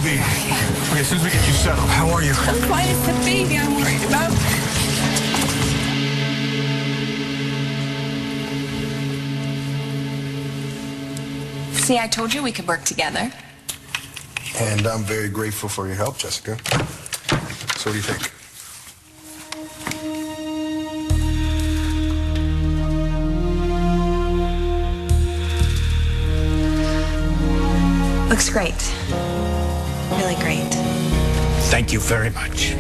be. Okay, as soon as we get you settled. How are you? I'm fine. It's the baby I'm worried about. See, I told you we could work together. And I'm very grateful for your help, Jessica. So what do you think? Looks great. Really great. Thank you very much.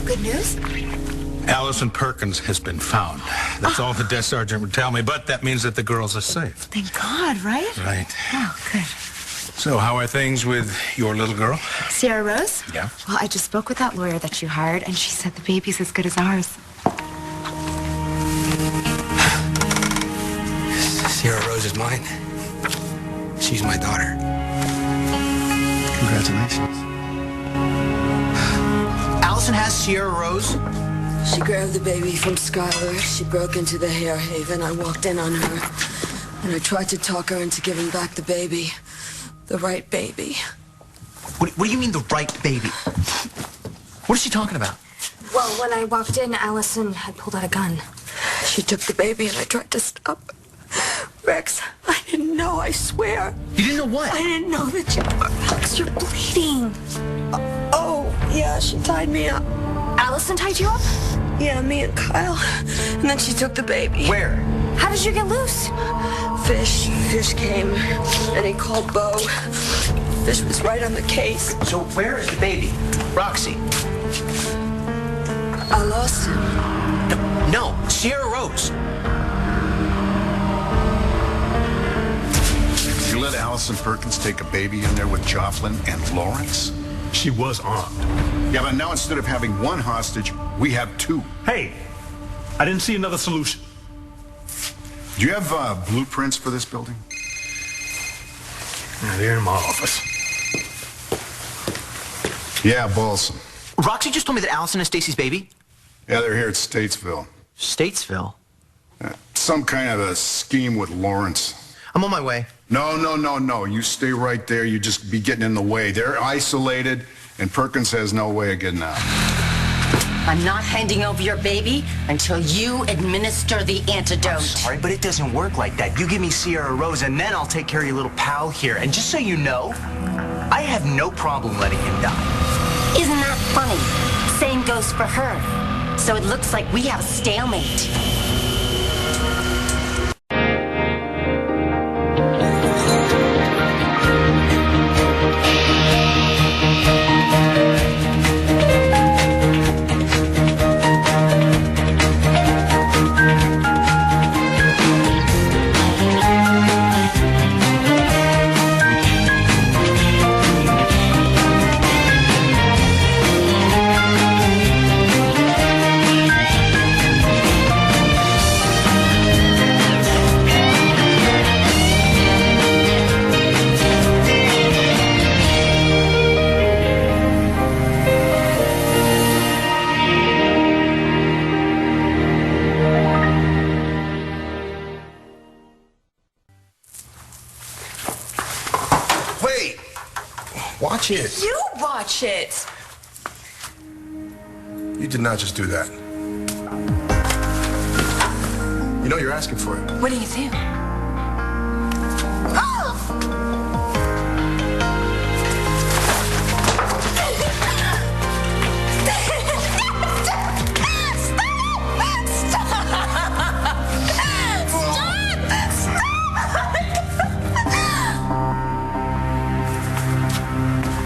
Good news? Allison Perkins has been found. That's all the desk sergeant would tell me, but that means that the girls are safe. Thank God, right? Right. Oh, good. So how are things with your little girl? Sierra Rose? Yeah? Well, I just spoke with that lawyer that you hired, and she said the baby's as good as ours. Sierra Rose is mine. She's my daughter. Congratulations. Allison has Sierra Rose? She grabbed the baby from Skylar. She broke into the hair haven. I walked in on her, and I tried to talk her into giving back the baby. The right baby. What do you mean, the right baby? What is she talking about? Well, when I walked in, Allison had pulled out a gun. She took the baby, and I tried to stop her. Rex, I didn't know, I swear. You didn't know what? I didn't know that you... Rex, you're bleeding. Oh, yeah, she tied me up. Allison tied you up? Yeah, me and Kyle. And then she took the baby. Where? How did you get loose? Fish came, and he called Bo. Fish was right on the case. So where is the baby? Roxy. I lost him. No, Sierra Rose. You let Allison Perkins take a baby in there with Joplin and Lawrence? She was armed. Yeah, but now instead of having one hostage, we have two. Hey, I didn't see another solution. Do you have blueprints for this building? Yeah, they're in my office. Yeah, Balsam. Roxy just told me that Allison is Stacy's baby. Yeah, they're here at Statesville. Statesville? Some kind of a scheme with Lawrence. I'm on my way. No. You stay right there. You just be getting in the way. They're isolated, and Perkins has no way of getting out. I'm not handing over your baby until you administer the antidote. I'm sorry, but it doesn't work like that. You give me Sierra Rose, and then I'll take care of your little pal here. And just so you know, I have no problem letting him die. Isn't that funny? Same goes for her. So it looks like we have a stalemate. Watch it. You watch it. You did not just do that. You know you're asking for it. What do you do?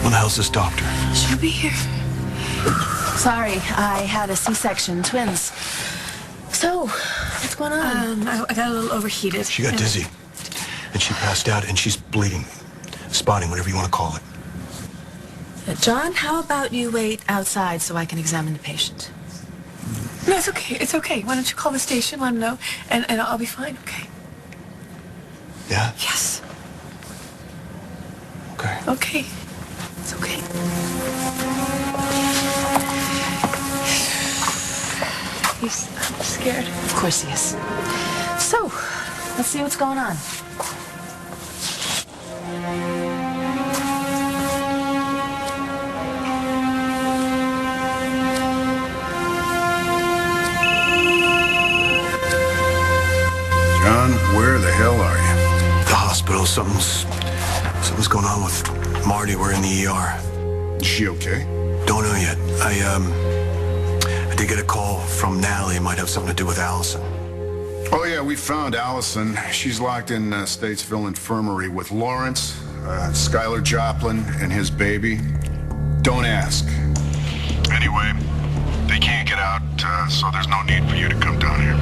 Where the hell's this doctor? She'll be here. Sorry, I had a C-section, twins. So, what's going on? I got a little overheated. She got dizzy. And she passed out, and she's bleeding. Spotting, whatever you want to call it. John, how about you wait outside so I can examine the patient? No, it's okay. It's okay. Why don't you call the station, let them know, and I'll be fine, okay? Yeah? Yes. Okay. Okay. It's okay. He's scared. Of course he is. So, let's see what's going on. hospital. Something's going on with Marty. We're in the ER. Is she okay? Don't know yet. I did get a call from Natalie. It might have something to do with Allison. Oh, yeah, we found Allison. She's locked in Statesville Infirmary with Lawrence, Skylar Joplin, and his baby. Don't ask. Anyway, they can't get out, so there's no need for you to come down here.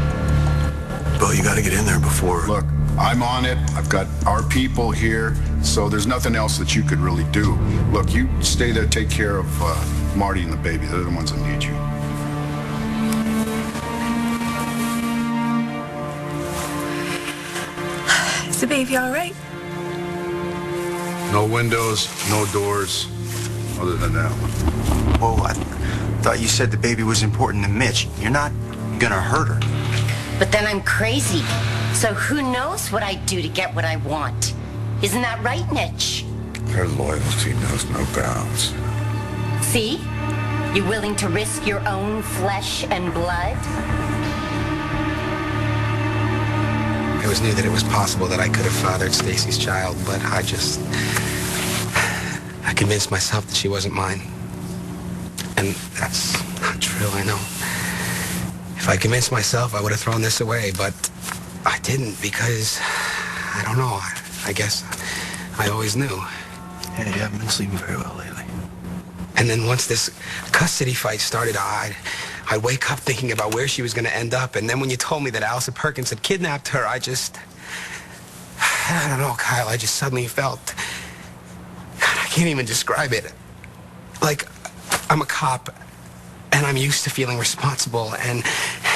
Well, you gotta get in there before... Look, I'm on it. I've got our people here, so there's nothing else that you could really do. Look, you stay there, take care of Marty and the baby. They're the ones that need you. Is the baby all right? No windows, no doors, other than that one. Whoa, I thought you said the baby was important to Mitch. You're not gonna hurt her. But then I'm crazy. So who knows what I'd do to get what I want? Isn't that right, Mitch? Her loyalty knows no bounds. See? You're willing to risk your own flesh and blood? I always knew that it was possible that I could have fathered Stacy's child, but I convinced myself that she wasn't mine. And that's not true, I know. If I convinced myself, I would have thrown this away, but I didn't because, I don't know, I guess I always knew. Yeah, you haven't been sleeping very well lately. And then once this custody fight started, I'd wake up thinking about where she was going to end up. And then when you told me that Allison Perkins had kidnapped her, I don't know, Kyle, I just suddenly felt, God, I can't even describe it. Like, I'm a cop, and I'm used to feeling responsible and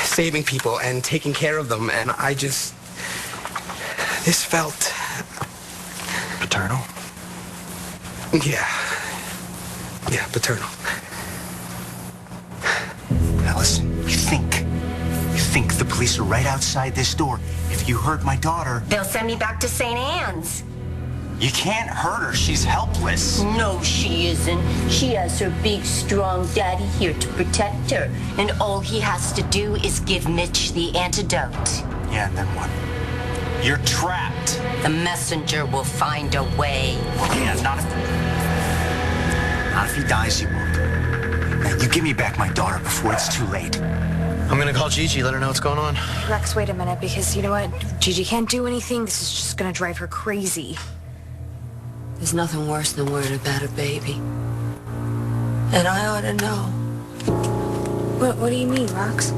saving people and taking care of them, and this felt... Paternal? Yeah, paternal. Now listen, you think the police are right outside this door. If you hurt my daughter... They'll send me back to St. Anne's. You can't hurt her. She's helpless. No, she isn't. She has her big, strong daddy here to protect her. And all he has to do is give Mitch the antidote. Yeah, and then what? You're trapped. The messenger will find a way. Well, yeah, not if he dies, he won't. Now, you give me back my daughter before it's too late. I'm gonna call Gigi, let her know what's going on. Rex, wait a minute, because you know what? Gigi can't do anything. This is just gonna drive her crazy. There's nothing worse than worrying about a baby. And I ought to know. What do you mean, Rox?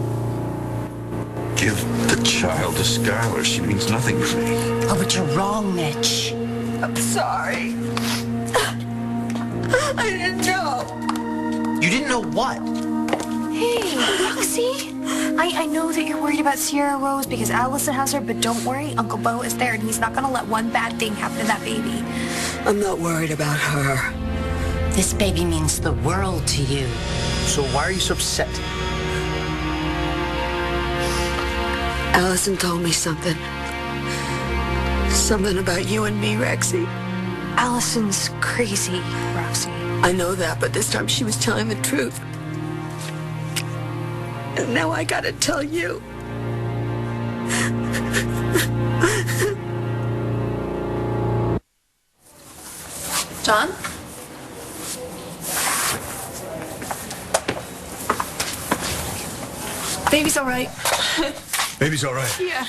Give the child to Skylar. She means nothing to me. Oh, but you're wrong, Mitch. I'm sorry. I didn't know. You didn't know what? Hey, Roxy. I know that you're worried about Sierra Rose because Allison has her, but don't worry. Uncle Bo is there, and he's not going to let one bad thing happen to that baby. I'm not worried about her. This baby means the world to you. So why are you so upset? Allison told me something. Something about you and me, Rexy. Allison's crazy, Roxy. I know that, but this time she was telling the truth. And now I gotta tell you. John? Baby's all right. Baby's all right. Yeah.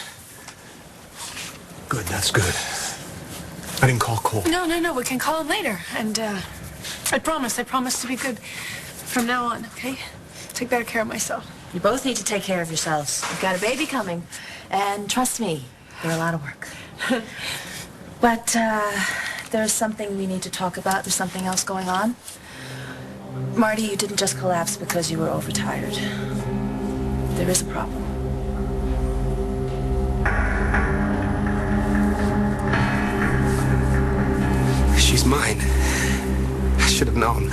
Good, that's good. I didn't call Cole. No, we can call him later. And, I promise to be good from now on, okay? Take better care of myself. You both need to take care of yourselves. You've got a baby coming. And trust me, you're a lot of work. But, there's something we need to talk about. There's something else going on. Marty, you didn't just collapse because you were overtired. There is a problem. She's mine. I should have known.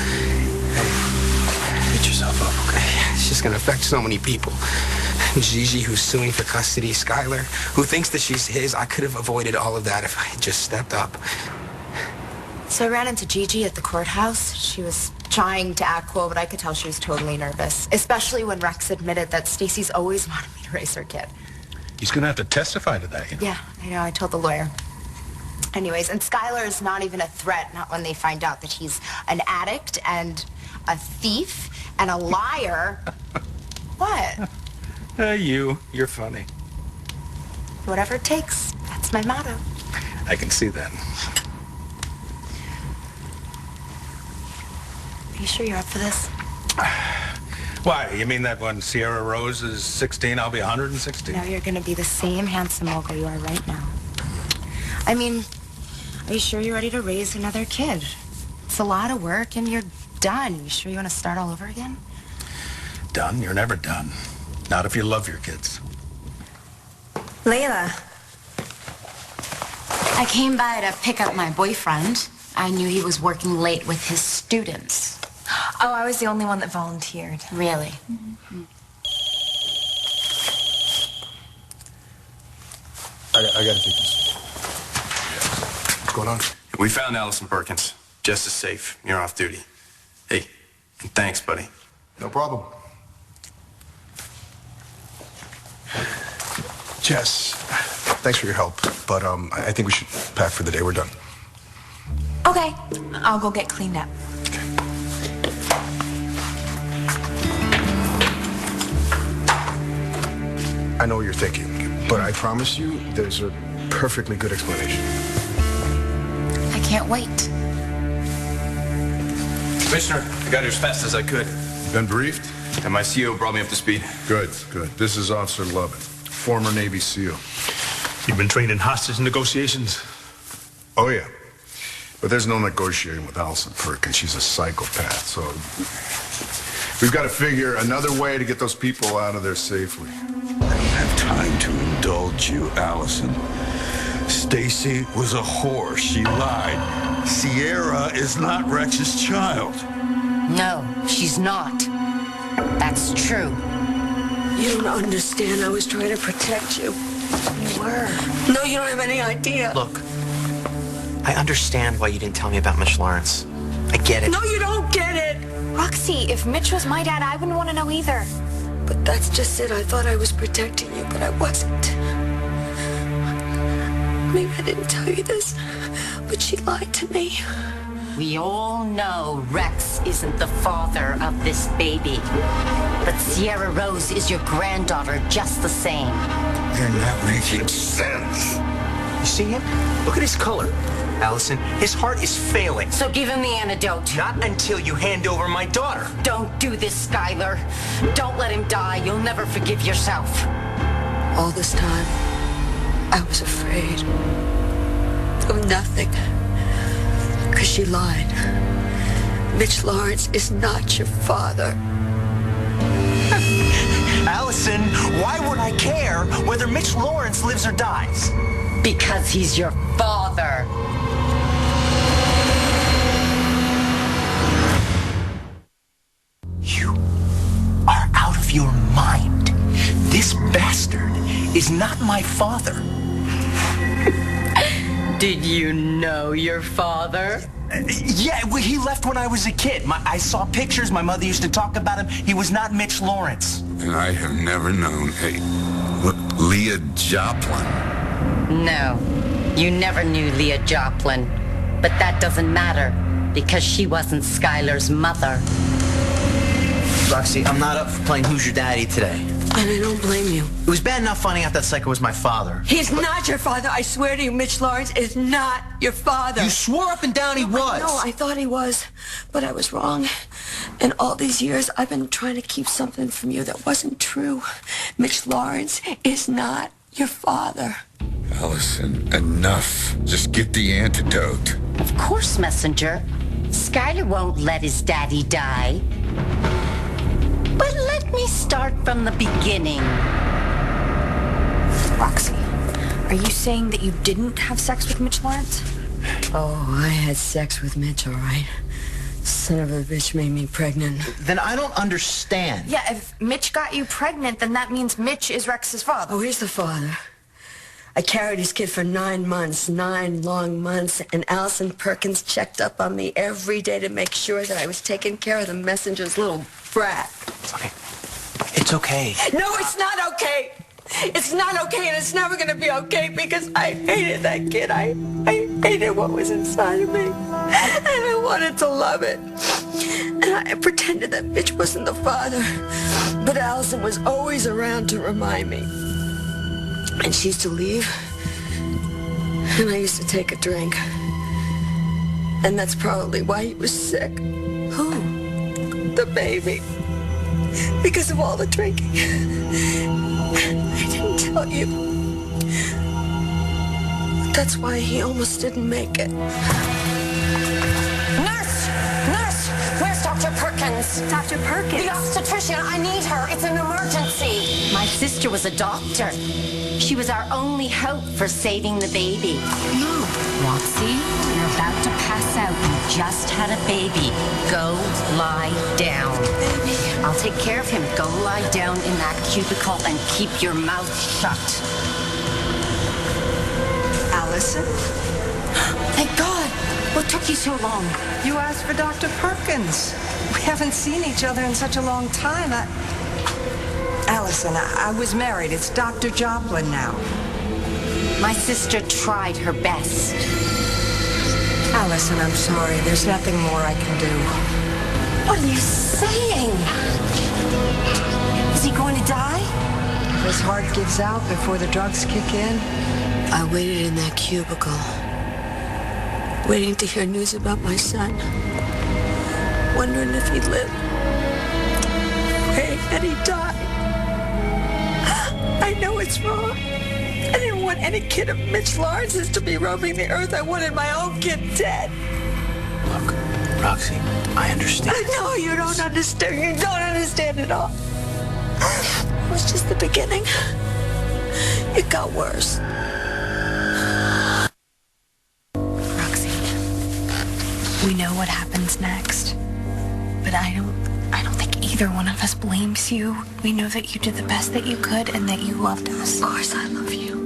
Get yourself up, okay? It's just gonna affect so many people. Gigi, who's suing for custody, Skylar, who thinks that she's his. I could have avoided all of that if I had just stepped up. So I ran into Gigi at the courthouse. She was trying to act cool, but I could tell she was totally nervous, especially when Rex admitted that Stacy's always wanted me to raise her kid. He's gonna have to testify to that, you know. Yeah, I know. I told the lawyer. Anyways, and Skylar is not even a threat, not when they find out that he's an addict and a thief and a liar. What? You're funny. Whatever it takes. That's my motto. I can see that. Are you sure you're up for this? Why? You mean that when Sierra Rose is 16, I'll be 116? No, you're gonna be the same handsome mogul you are right now. I mean, are you sure you're ready to raise another kid? It's a lot of work and you're done. You sure you want to start all over again? Done? You're never done. Not if you love your kids. Layla. I came by to pick up my boyfriend. I knew he was working late with his students. Oh, I was the only one that volunteered. Really? Mm-hmm. I gotta take this. What's going on? We found Allison Perkins. Just as safe. You're off duty. Hey, and thanks, buddy. No problem. Jess, thanks for your help, but I think we should pack for the day. We're done. Okay, I'll go get cleaned up. I know what you're thinking, but I promise you there's a perfectly good explanation. I can't wait. Commissioner, I got here as fast as I could. Been briefed? And my CO brought me up to speed. Good, good. This is Officer Lovett, former Navy SEAL. You've been trained in hostage negotiations? Oh, yeah. But there's no negotiating with Allison Perkins. She's a psychopath, so we've got to figure another way to get those people out of there safely. I don't have time to indulge you, Allison. Stacy was a whore. She lied. Sierra is not Rex's child. No, she's not. That's true. You don't understand. I was trying to protect you. You were. No, you don't have any idea. Look, I understand why you didn't tell me about Mitch Lawrence. I get it. No, you don't get it. Roxy, if Mitch was my dad, I wouldn't want to know either. But that's just it. I thought I was protecting you, but I wasn't. Maybe I didn't tell you this, but she lied to me. We all know Rex isn't the father of this baby. But Sierra Rose is your granddaughter just the same. You're not making sense. You see him? Look at his color. Allison, his heart is failing. So give him the antidote. Not until you hand over my daughter. Don't do this, Skylar. Don't let him die. You'll never forgive yourself. All this time, I was afraid of nothing. Because she lied. Mitch Lawrence is not your father. Allison, why would I care whether Mitch Lawrence lives or dies? Because he's your father. You are out of your mind. This bastard is not my father. Did you know your father? Yeah, well, he left when I was a kid. I saw pictures. My mother used to talk about him. He was not Mitch Lawrence. And I have never known Leah Joplin. No, you never knew Leah Joplin. But that doesn't matter, because she wasn't Skylar's mother. Roxy, I'm not up for playing Who's Your Daddy today. And I don't blame you. It was bad enough finding out that psycho was my father. He's not your father. I swear to you, Mitch Lawrence is not your father. You swore up and down he was. No, I thought he was, but I was wrong. And all these years, I've been trying to keep something from you that wasn't true. Mitch Lawrence is not your father. Allison, enough. Just get the antidote. Of course, Messenger. Skylar won't let his daddy die. But let me start from the beginning. Roxy, are you saying that you didn't have sex with Mitch Lawrence? Oh, I had sex with Mitch, all right. Son of a bitch made me pregnant. Then I don't understand. Yeah, if Mitch got you pregnant, then that means Mitch is Rex's father. Oh, he's the father. I carried his kid for 9 months, 9 long months, and Allison Perkins checked up on me every day to make sure that I was taking care of the messenger's little brat. Okay. It's okay. No, it's not okay. It's not okay, and it's never going to be okay because I hated that kid. I I knew what was inside of me, and I wanted to love it. And I pretended that Mitch wasn't the father, but Allison was always around to remind me. And she used to leave, and I used to take a drink. And that's probably why he was sick. Who? The baby. Because of all the drinking. I didn't tell you. That's why he almost didn't make it. Nurse! Nurse! Where's Dr. Perkins? Dr. Perkins? The obstetrician. I need her. It's an emergency. My sister was a doctor. She was our only hope for saving the baby. No. Roxy, you're about to pass out. You just had a baby. Go lie down. Baby. I'll take care of him. Go lie down in that cubicle and keep your mouth shut. Allison? Thank God. What took you so long? You asked for Dr. Perkins. We haven't seen each other in such a long time. Allison, I was married. It's Dr. Joplin now. My sister tried her best. Allison, I'm sorry. There's nothing more I can do. What are you saying? Is he going to die? If his heart gives out before the drugs kick in. I waited in that cubicle, waiting to hear news about my son, wondering if he'd live, praying that he'd die. I know it's wrong. I didn't want any kid of Mitch Lawrence's to be roaming the earth. I wanted my own kid dead. Look, Roxy, I understand. I know you don't understand. You don't understand at all. It was just the beginning. It got worse. Roxy, we know what happens next, but I don't think either one of us blames you. We know that you did the best that you could and that you loved us. Of course I love you.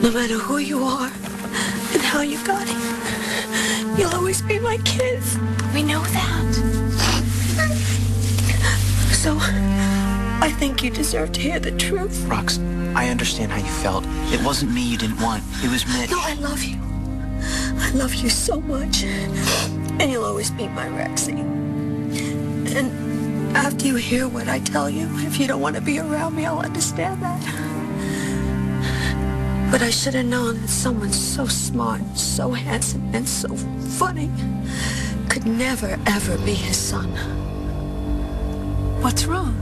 No matter who you are and how you got here, you'll always be my kids. We know that. So, I think you deserve to hear the truth. Rox, I understand how you felt. It wasn't me you didn't want. It was Mitch. No, I love you. I love you so much. And you'll always be my Rexy. And after you hear what I tell you, if you don't want to be around me, I'll understand that. But I should have known that someone so smart, so handsome, and so funny could never, ever be his son. What's wrong?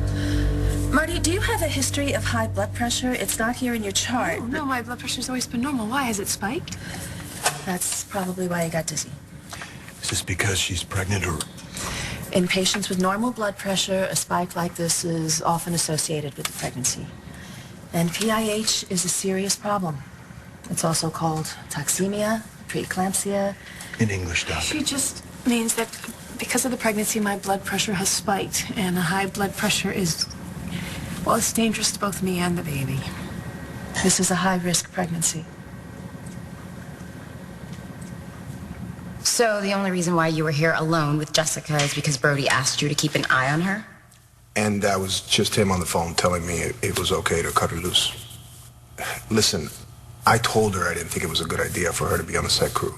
Marty, do you have a history of high blood pressure? It's not here in your chart. No, my blood pressure's always been normal. Why? Has it spiked? That's probably why you got dizzy. Is this because she's pregnant or... In patients with normal blood pressure, a spike like this is often associated with the pregnancy. And PIH is a serious problem. It's also called toxemia, preeclampsia. In English, Doc. She just means that because of the pregnancy, my blood pressure has spiked. And a high blood pressure is, well, it's dangerous to both me and the baby. This is a high-risk pregnancy. So the only reason why you were here alone with Jessica is because Brody asked you to keep an eye on her? And that was just him on the phone telling me it was okay to cut her loose. Listen, I told her I didn't think it was a good idea for her to be on the set crew.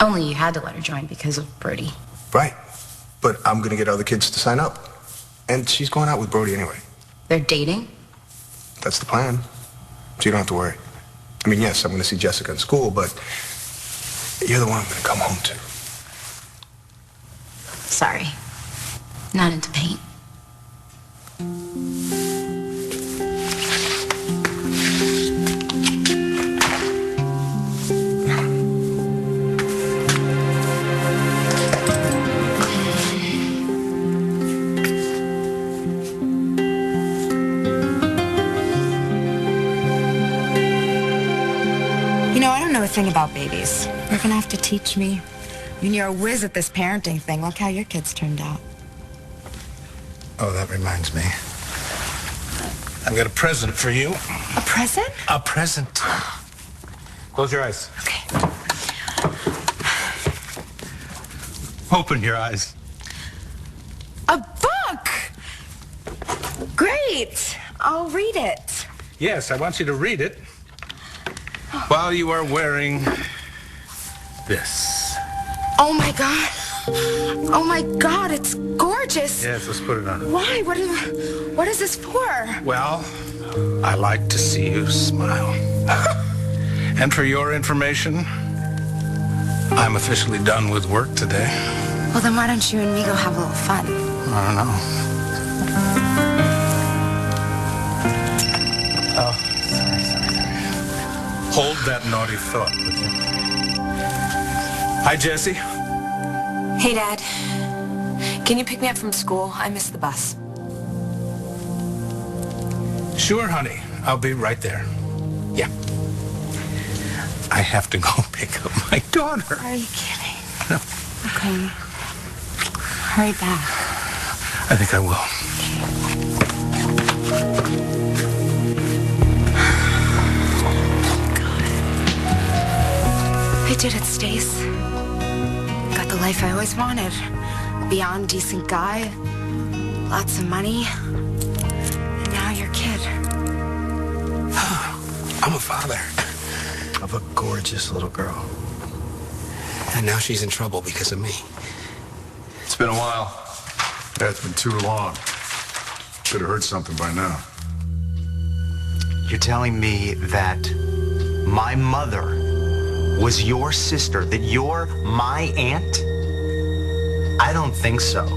Only you had to let her join because of Brody. Right. But I'm going to get other kids to sign up. And she's going out with Brody anyway. They're dating? That's the plan. So you don't have to worry. I mean, yes, I'm going to see Jessica in school, but you're the one I'm going to come home to. Sorry. Not into paint. You know, I don't know a thing about babies. You're gonna have to teach me. I mean, you're a whiz at this parenting thing. Look how your kids turned out. Oh, that reminds me. I've got a present for you. A present? A present. Close your eyes. Okay. Open your eyes. A book! Great! I'll read it. Yes, I want you to read it. Oh. while you are wearing this. Oh my God. Oh my God, it's gorgeous. Yes, let's put it on. Why? What is this for? Well, I like to see you smile. And for your information, I'm officially done with work today. Well, then why don't you and me go have a little fun? I don't know. Oh, sorry. Hold that naughty thought with you. Hi, Jesse. Hey, Dad. Can you pick me up from school? I missed the bus. Sure, honey. I'll be right there. Yeah. I have to go pick up my daughter. Are you kidding? No. Okay. Hurry back. I think I will. I did it, Stace. Got the life I always wanted. Beyond decent guy, lots of money, and now your kid. I'm a father of a gorgeous little girl. And now she's in trouble because of me. It's been a while. Yeah, it's been too long. Should have heard something by now. You're telling me that my mother was your sister, that you're my aunt? I don't think so.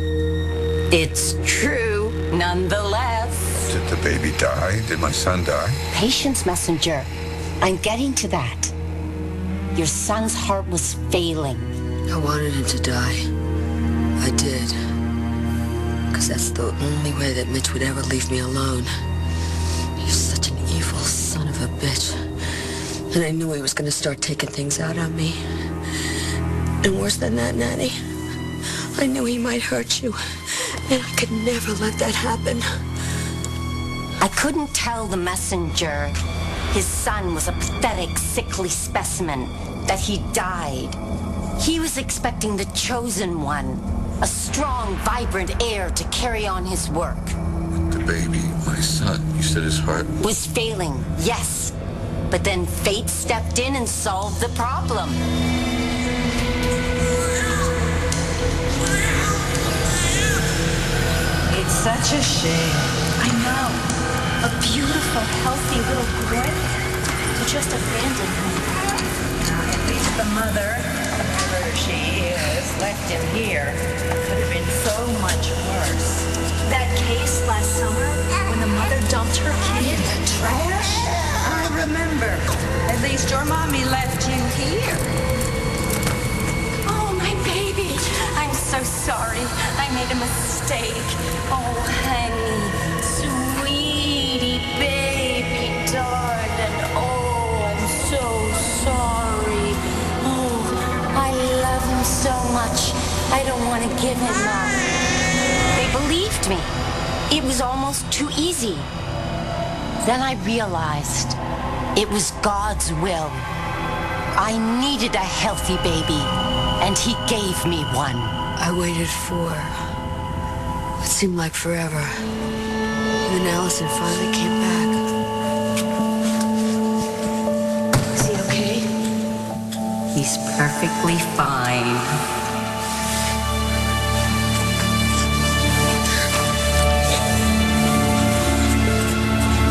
It's true, nonetheless. Did the baby die? Did my son die? Patience, messenger. I'm getting to that. Your son's heart was failing. I wanted him to die. I did. Because that's the only way that Mitch would ever leave me alone. He's such an evil son of a bitch. And I knew he was going to start taking things out on me. And worse than that, Nanny, I knew he might hurt you. And I could never let that happen. I couldn't tell the messenger his son was a pathetic, sickly specimen, that he died. He was expecting the chosen one, a strong, vibrant heir to carry on his work. The baby, my son, you said his heart Was failing, yes. But then fate stepped in and solved the problem. It's such a shame. I know. A beautiful, healthy little boy to just abandon him. At least the mother, whoever she is, left him here. Could have been so much worse. That case last summer when the mother dumped her kid In the trash? I remember. At least your mommy left you here. Oh, my baby. I'm so sorry. I made a mistake. Oh, honey. Sweetie baby darling. Oh, I'm so sorry. Oh, I love him so much. I don't want to give him up. They believed me. It was almost too easy. Then I realized it was God's will. I needed a healthy baby, and he gave me one. I waited for what seemed like forever. And then Allison finally came back. Is he okay? He's perfectly fine.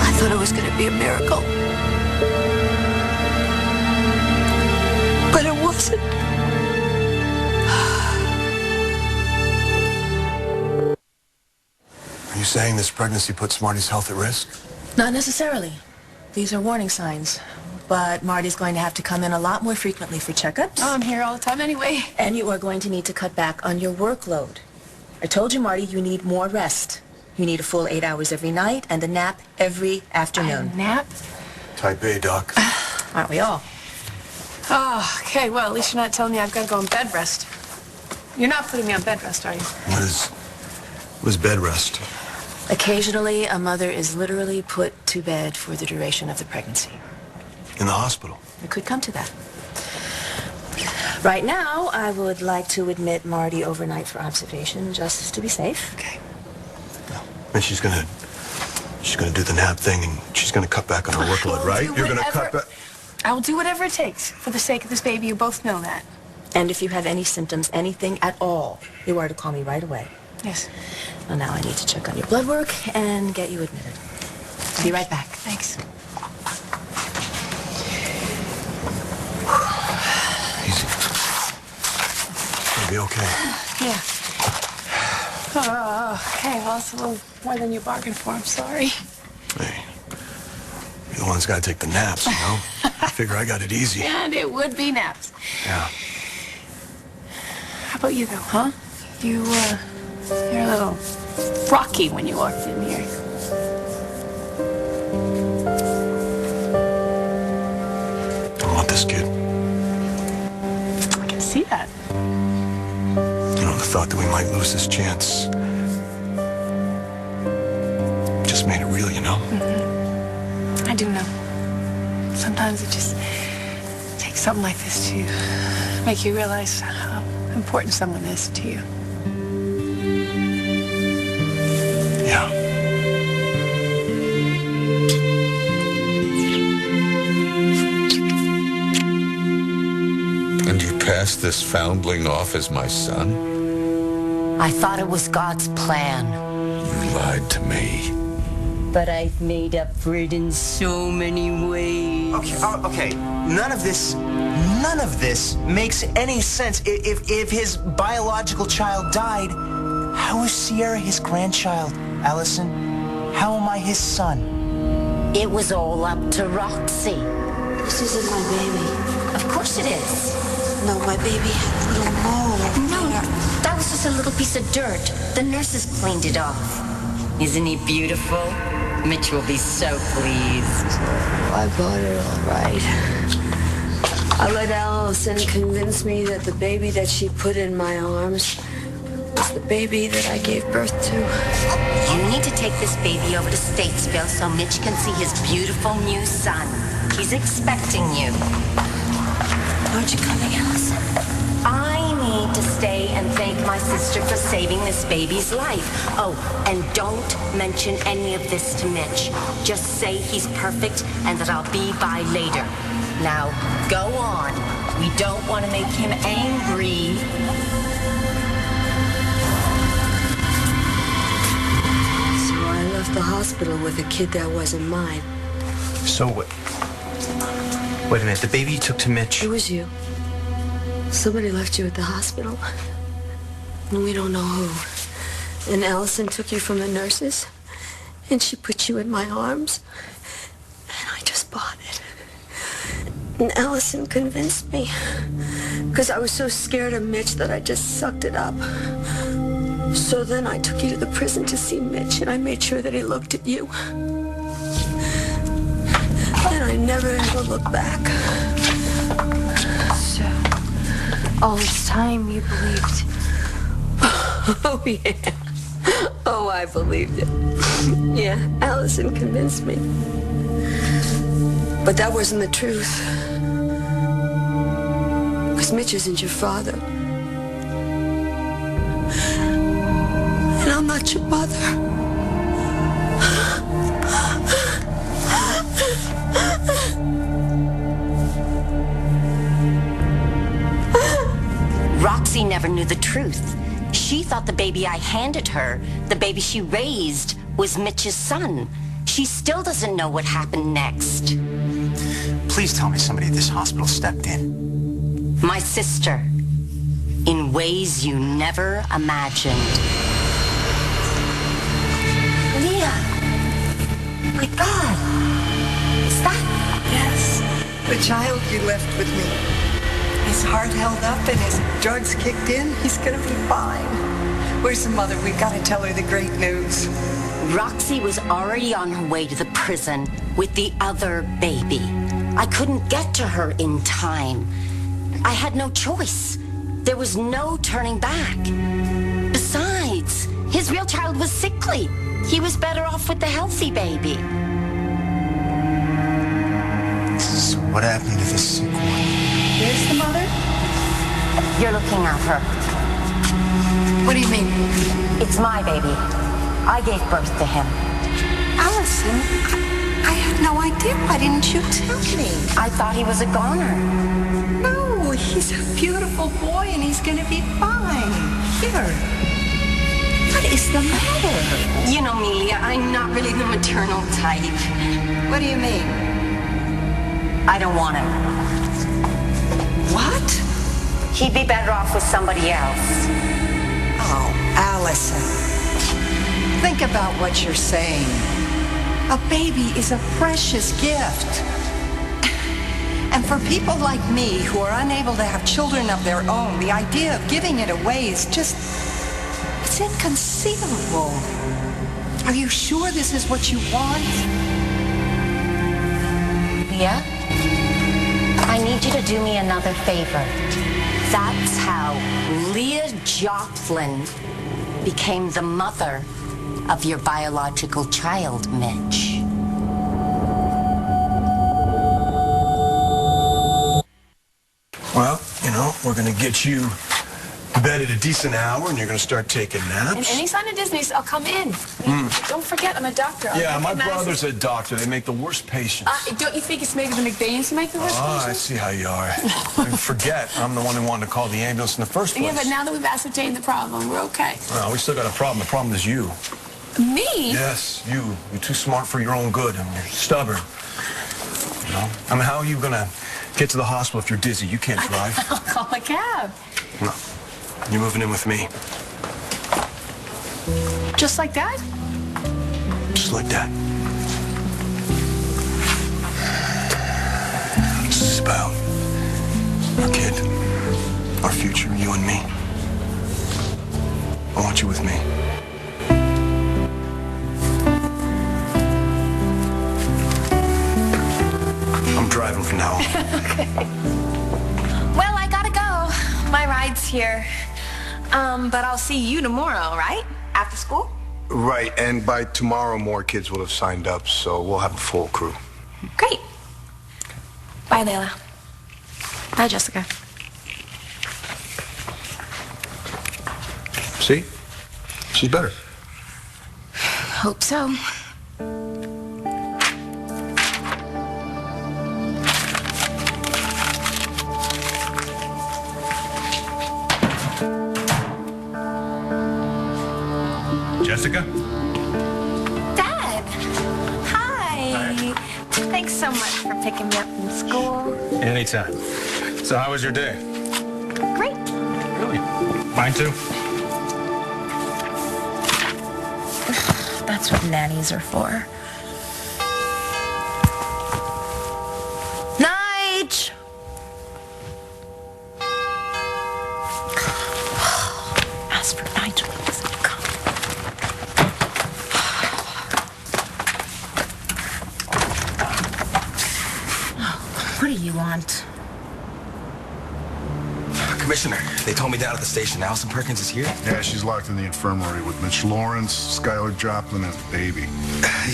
I thought it was going to be a miracle. But it wasn't. Are you saying this pregnancy puts Marty's health at risk? Not necessarily. These are warning signs. But Marty's going to have to come in a lot more frequently for checkups. Oh, I'm here all the time anyway. And you are going to need to cut back on your workload. I told you, Marty, you need more rest. You need a full 8 hours every night and a nap every afternoon. A nap? Type A, Doc. Aren't we all? Oh, okay. Well, at least you're not telling me I've got to go on bed rest. You're not putting me on bed rest, are you? What is bed rest? Occasionally, a mother is literally put to bed for the duration of the pregnancy. In the hospital? It could come to that. Right now, I would like to admit Marty overnight for observation, just to be safe. Okay. And she's gonna do the nap thing, and she's gonna cut back on her workload, right? You're gonna cut back. I will do whatever it takes for the sake of this baby. You both know that. And if you have any symptoms, anything at all, you are to call me right away. Yes. Well, now I need to check on your blood work and get you admitted. Be right back. Thanks. Easy. You'll be okay. Yeah. Oh, okay. Well, it's a little more than you bargained for. I'm sorry. Hey, you're the one's got to take the naps, you know? I figure I got it easy. And it would be naps. Yeah. How about you, though, huh? You're a little rocky when you walked in here. I want this kid. I can see that. You know, the thought that we might lose this chance just made it real, you know? Mm-hmm. I do know. Sometimes it just takes something like this to make you realize how important someone is to you. Yeah. And you passed this foundling off as my son? I thought it was God's plan. You lied to me. But I've made up for it in so many ways. Okay. None of this makes any sense. If his biological child died, how is Sierra his grandchild, Allison? How am I his son? It was all up to Roxy. This isn't my baby. Of course it is. No, my baby had a little mole. No, that was just a little piece of dirt. The nurses cleaned it off. Isn't he beautiful? Mitch will be so pleased. I bought it all right. I let Allison convince me that the baby that she put in my arms was the baby that I gave birth to. You need to take this baby over to Statesville so Mitch can see his beautiful new son. He's expecting you. Aren't you coming, Allison? I need to stay and thank my sister for saving this baby's life. Oh, and don't mention any of this to Mitch. Just say he's perfect and that I'll be by later. Now, go on. We don't want to make him angry. So I left the hospital with a kid that wasn't mine. So, wait a minute. The baby you took to Mitch. It was you. Somebody left you at the hospital. And we don't know who. And Allison took you from the nurses. And she put you in my arms. And I just bought it. And Allison convinced me. Because I was so scared of Mitch that I just sucked it up. So then I took you to the prison to see Mitch. And I made sure that he looked at you. And I never ever looked back. So, all this time you believed. Oh, yeah. Oh, I believed it. Yeah, Allison convinced me. But that wasn't the truth. Because Mitch isn't your father. And I'm not your mother. Roxy never knew the truth. She thought the baby I handed her, the baby she raised, was Mitch's son. She still doesn't know what happened next. Please tell me somebody at this hospital stepped in. My sister, in ways you never imagined. Leah! My God! Is that? Yes, the child you left with me. His heart held up and his drugs kicked in. He's gonna be fine. Where's the mother? We've got to tell her the great news. Roxy was already on her way to the prison with the other baby. I couldn't get to her in time. I had no choice. There was no turning back. Besides, his real child was sickly. He was better off with the healthy baby. So what happened to the sick one? Here's the mother. You're looking at her. What do you mean? It's my baby. I gave birth to him. Allison, I had no idea. Why didn't you tell me? I thought he was a goner. No, he's a beautiful boy and he's gonna be fine. Here. What is the matter? You know, Amelia, I'm not really the maternal type. What do you mean? I don't want him. What? He'd be better off with somebody else. Oh, Allison. Think about what you're saying. A baby is a precious gift. And for people like me who are unable to have children of their own, the idea of giving it away is just... it's inconceivable. Are you sure this is what you want? Leah, I need you to do me another favor. That's how Leah Joplin became the mother of your biological child, Mitch. Well, you know, we're gonna get you to bed at a decent hour, and you're gonna start taking naps. And any sign of dizziness, I'll come in. Don't forget, I'm a doctor. Yeah, my brother's a doctor. They make the worst patients. Don't you think it's maybe the McBains who make the worst patients? I see how you are. And forget, I'm the one who wanted to call the ambulance in the first place. Yeah, but now that we've ascertained the problem, we're okay. Well, we still got a problem. The problem is you. Me? Yes, you. You're too smart for your own good, and you're stubborn. You know? I mean, how are you gonna get to the hospital if you're dizzy? You can't drive. I'll call a cab. No. You're moving in with me. Just like that? Just like that. This is about our kid, our future, you and me. I want you with me. I'm driving from now on. Okay. Well, I gotta go. My ride's here. But I'll see you tomorrow, right? After school? Right, and by tomorrow, more kids will have signed up, so we'll have a full crew. Great. Bye, Layla. Bye, Jessica. See? She's better. Hope so. Jessica? Dad! Hi! Thanks so much for picking me up from school. Anytime. So how was your day? Great. Really? Mine too. That's what nannies are for. Nige! As for Nigel, he doesn't come. What do you want? Commissioner, they told me down at the station Allison Perkins is here. Yeah, she's locked in the infirmary with Mitch Lawrence, Skylar Joplin, and the baby.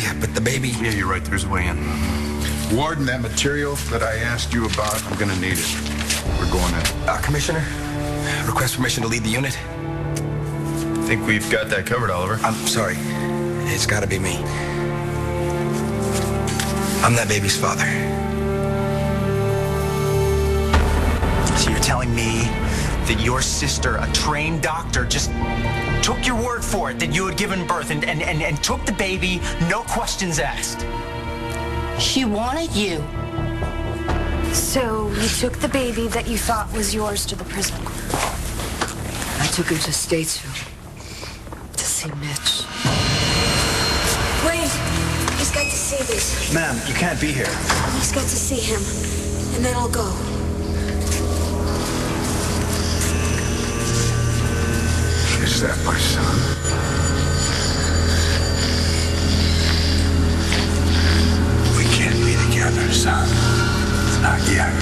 Yeah, but the baby... Yeah, you're right. There's a way in. Warden, that material that I asked you about, I'm gonna need it. We're going in. Commissioner, request permission to lead the unit. I think we've got that covered, Oliver. I'm sorry. It's gotta be me. I'm that baby's father. So you're telling me that your sister, a trained doctor, just took your word for it that you had given birth and took the baby, no questions asked? She wanted you. So you took the baby that you thought was yours to the prison. I took him to Statesville to see Mitch. Wait, he's got to see this. Ma'am, you can't be here. He's got to see him, and then I'll go. Is that my son? We can't be together, son. Not yet.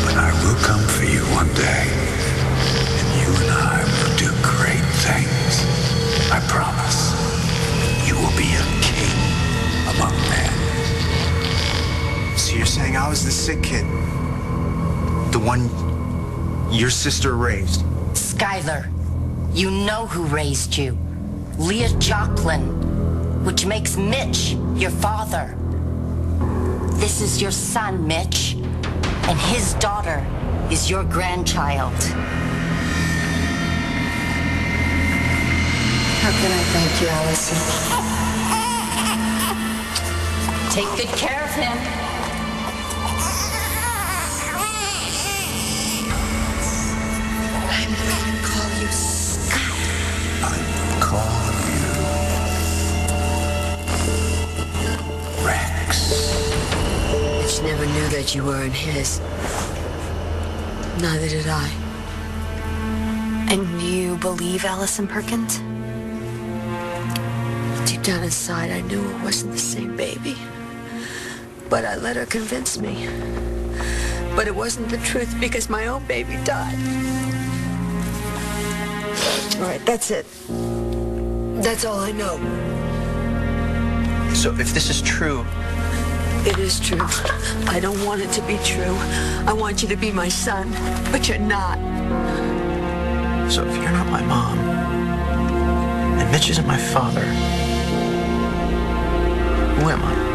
But I will come for you one day. And you and I will do great things. I promise. You will be a king among men. So you're saying I was the sick kid? The one your sister raised? Skylar, you know who raised you. Leah Joplin, which makes Mitch your father. this is your son, Mitch, and his daughter is your grandchild. How can I thank you, Allison? Take good care of him. I'm going to call you Scott. Call you Rex. Mitch never knew that you weren't his. Neither did I. And you believe Allison Perkins? Deep down inside, I knew it wasn't the same baby. But I let her convince me. But it wasn't the truth because my own baby died. All right, that's it. That's all I know. So if this is true... It is true. I don't want it to be true. I want you to be my son, but you're not. So if you're not my mom, and Mitch isn't my father, who am I?